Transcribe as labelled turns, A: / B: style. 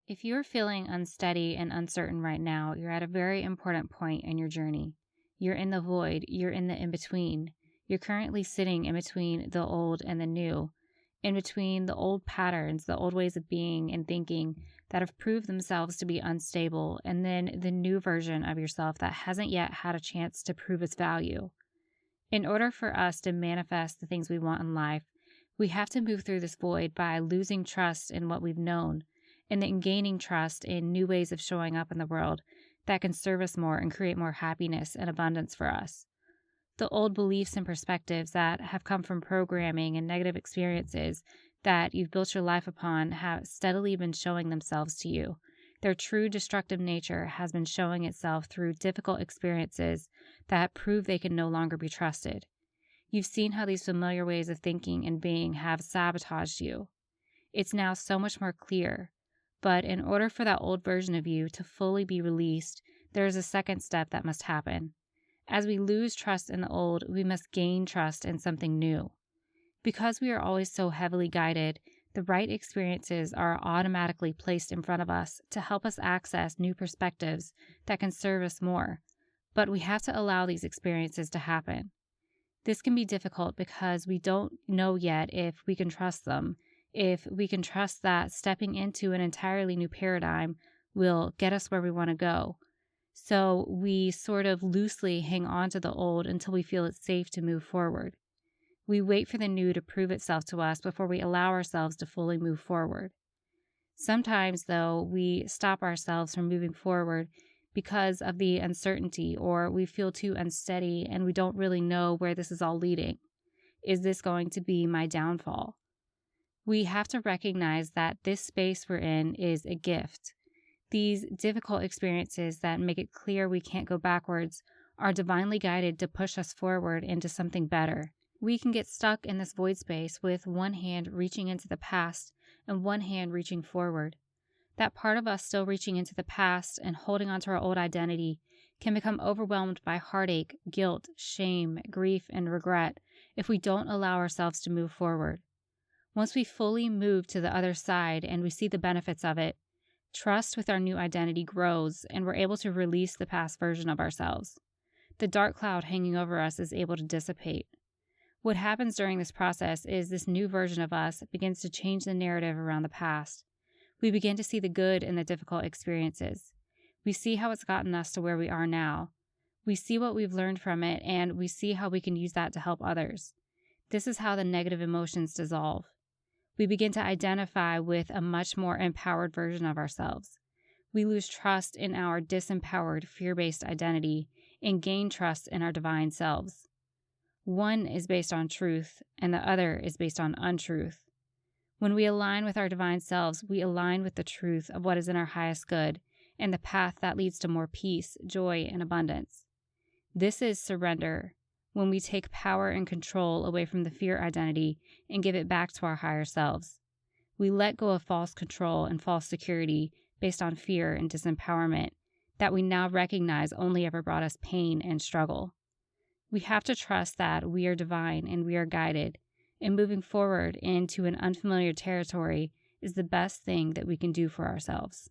A: If you're feeling unsteady and uncertain right now, you're at a very important point in your journey. You're in the void, you're in the in between. You're currently sitting in between the old and the new, in between the old patterns, the old ways of being and thinking that have proved themselves to be unstable, and then the new version of yourself that hasn't yet had a chance to prove its value. In order for us to manifest the things we want in life, we have to move through this void by losing trust in what we've known and then gaining trust in new ways of showing up in the world that can serve us more and create more happiness and abundance for us. The old beliefs and perspectives that have come from programming and negative experiences that you've built your life upon have steadily been showing themselves to you. Their true destructive nature has been showing itself through difficult experiences that prove they can no longer be trusted. You've seen how these familiar ways of thinking and being have sabotaged you. It's now so much more clear. But in order for that old version of you to fully be released, there is a second step that must happen. As we lose trust in the old, we must gain trust in something new. Because we are always so heavily guided, the right experiences are automatically placed in front of us to help us access new perspectives that can serve us more. But we have to allow these experiences to happen. This can be difficult because we don't know yet if we can trust them, if we can trust that stepping into an entirely new paradigm will get us where we want to go. So we sort of loosely hang on to the old until we feel it's safe to move forward. We wait for the new to prove itself to us before we allow ourselves to fully move forward. Sometimes, though, we stop ourselves from moving forward because of the uncertainty, or we feel too unsteady and we don't really know where this is all leading. Is this going to be my downfall? We have to recognize that this space we're in is a gift. These difficult experiences that make it clear we can't go backwards are divinely guided to push us forward into something better. We can get stuck in this void space with one hand reaching into the past and one hand reaching forward. That part of us still reaching into the past and holding onto our old identity can become overwhelmed by heartache, guilt, shame, grief, and regret if we don't allow ourselves to move forward. Once we fully move to the other side and we see the benefits of it, trust with our new identity grows and we're able to release the past version of ourselves. The dark cloud hanging over us is able to dissipate. What happens during this process is this new version of us begins to change the narrative around the past. We begin to see the good in the difficult experiences. We see how it's gotten us to where we are now. We see what we've learned from it and we see how we can use that to help others. This is how the negative emotions dissolve. We begin to identify with a much more empowered version of ourselves. We lose trust in our disempowered, fear-based identity and gain trust in our divine selves. One is based on truth, and the other is based on untruth. When we align with our divine selves, we align with the truth of what is in our highest good and the path that leads to more peace, joy, and abundance. This is surrender, when we take power and control away from the fear identity and give it back to our higher selves. We let go of false control and false security based on fear and disempowerment that we now recognize only ever brought us pain and struggle. We have to trust that we are divine and we are guided, and moving forward into an unfamiliar territory is the best thing that we can do for ourselves.